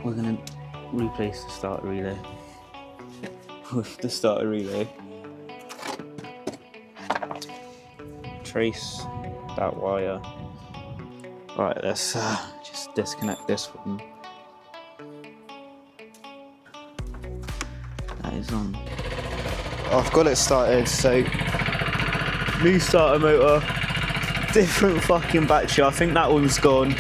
we're gonna replace the starter relay with the starter relay. Trace that wire. Right, let's just disconnect this one. That is on. I've got it started, so new starter motor, different fucking battery. I think that one's gone.